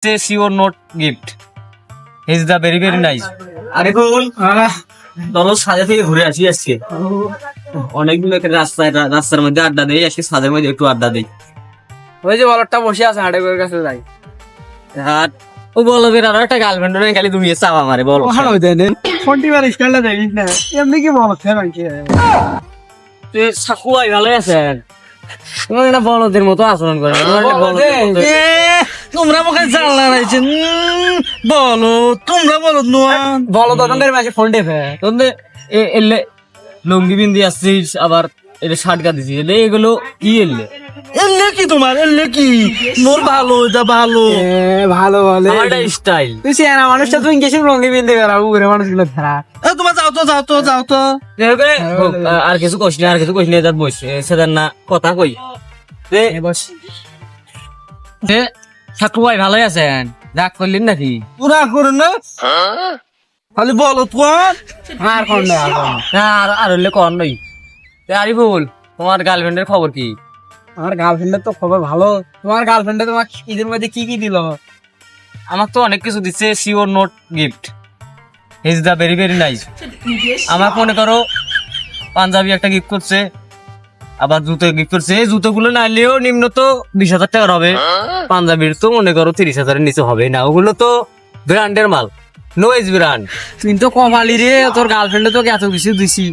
says you are not gift. He is the very very nice. আরে বল চলো সাজা থেকে ঘুরে আসি আজকে অনেকদিন রাস্তার মধ্যে আড্ডা দেই আজকে সাজের মধ্যে একটু আড্ডা দেই ওই যে বলটা বসে আছে হাটের কাছে যাই আর ও বলো বের আর একটা গার্লফ্রেন্ড নেই খালি তুমি চাওয়া মারে বলো ভালো দেন ফোনটি বার স্টাইলটা দেখিস না এমনি কি বলছ নাকি তুই সাকুয়াই ভালো আছেন তোমার একটা বলদের মতো আচরণ করে তোমরা আমাকে জানলা রাইছেন বলো তোমরা বলো বলো দোকানদার মাঝে ফোন টেপে তোদের এলে লুঙ্গি বিন্দি আসছিস আবার এটা শার্ট কাটিছিস এলে এগুলো কি এলে এলে কি তোমার এলে কি মোর ভালো এটা ভালো ভালো বলে আমার স্টাইল তুই সিয়ানা মানুষটা তুই গেছিস রঙে বিনতে গেলা উগরে মানুষগুলো খারাপ তোমার যাও তো আর কিছু কইস না যাত বস সেদার না কথা কই বস ঠাকুর ভাই ভালোই আছেন রাগ করলেন নাকি পুরা করে না খালি বলো তোমার আর কোন না আর হলে কর নই আরিফুল তোমার গার্লফ্রেন্ডের খবর কি আমার গার্লফ্রেন্ডের তো খবর ভালো তোমার গার্লফ্রেন্ডে তোমার ঈদের মধ্যে কি দিল আমার তো অনেক কিছু দিচ্ছে সি ওর note gift he is the very very nice আমার মনে করো পাঞ্জাবি একটা গিফট করছে আবার জুতো গিফট করছে এই জুতোগুলো না নিলেও নিম্ন তো 20,000 টাকার হবে পাঞ্জাবির তো মনে করো 30,000-এর নিচে হবে না ওগুলো তো ব্র্যান্ডের মাল নো ইজ ব্র্যান্ড তুই তো কমালি রে তোর গার্লফ্রেন্ডে তোকে এত কিছু দিছি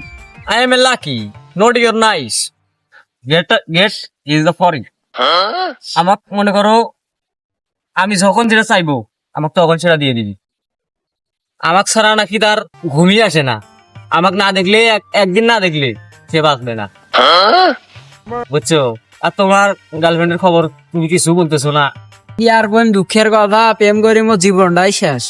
I am a lucky not your nice gate is the foreign আমার মনে করো আমি যখন যেটা চাইবো আমাকে তখন সেটা দিয়ে দিবি আমাকে ছাড়া নাকি তার ঘুমিয়ে আসে না আমাকে না দেখলে একদিন না দেখলে সে বাঁচবে না বুঝছো আর তোমার গার্লফ্রেন্ডের খবর তুমি কিছু বলতেছো না কি আর বোন দুঃখের কথা প্রেম করে মোর জীবনটাই শেষ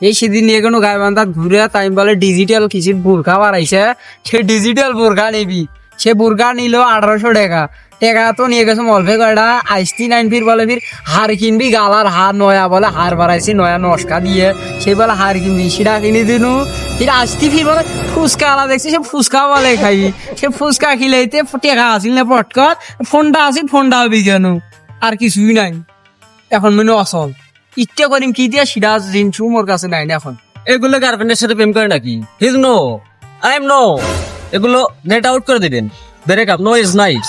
এই সেদিন নিয়ে কোনো গায়ে বান্ধা ঘুরে তাই বলে ডিজিটাল কিছু বোরখা বাড়াইছে সে ডিজিটাল বোরখা নিবি সে বোরখা নিল 1800 টাকা টাকা তো নিয়ে গেছে মলফে কয়টা আইসটি 9 ফির বলে ফির হার কিনবি গালার হার নয়া বলে হার বাড়াইছি নয়া নস্কা দিয়ে সে বলে হার কিনবি সেটা কিনে দিনু ফির আসতি ফির বলে ফুচকা আলা দেখছি সে ফুচকা বলে খাই সে ফুচকা খিলাইতে টাকা আসিল না পটকট ফোনটা আসিল ফোনটা হবি কেন আর কিছুই নাই এখন মনে অসল ইচ্ছা করিম কি দিয়া সিরা জিনিস মোর কাছে নাই না এখন এগুলো গার্লফ্রেন্ডের সাথে প্রেম করে নাকি he's no I am no এগুলো গেট আউট করে দিবেন break up no is nice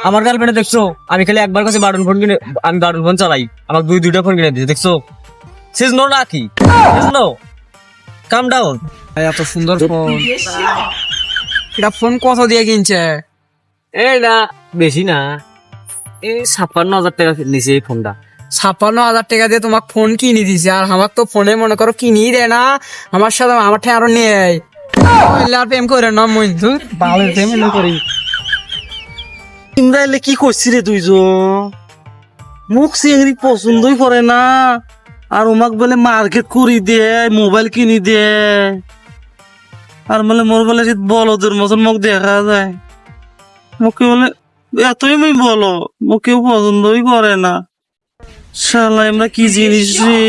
আমার গার্লফ্রেন্ড দেখছো আমি খালি একবার কাছে বাটন ফোন কিনে আমি বাটন ফোন চালাই আমাকে দুইটা ফোন কিনে দিয়েছে দেখছো সিজ নো লাকি সিজ নো কাম ডাউন এত সুন্দর ফোন এটা ফোন কত দিয়ে কিনছে এই না বেশি না এই 56,000 টাকা নিচে এই ফোনটা 56,000 টাকা দিয়ে তোমাকে ফোন কিনে দিছে আর আমার তো ফোনে মনে করো কিনেই দেয় না আমার সাথে আমার ঠে আরো নেই প্রেম করে না মইন্দু ভালো প্রেম করি ইমরাইলে কি করছি রে দুইজন মুখ চিংড়ি পছন্দই করে না আর ওমাক বলে মার্কেট করি দে মোবাইল কিনি দে আর বলে মোর বলে বলদের মতন মুখ দেখা যায় মুখে বলে এতই আমি বলো মুখে পছন্দই করে না শালা আমরা কি জিনিস রে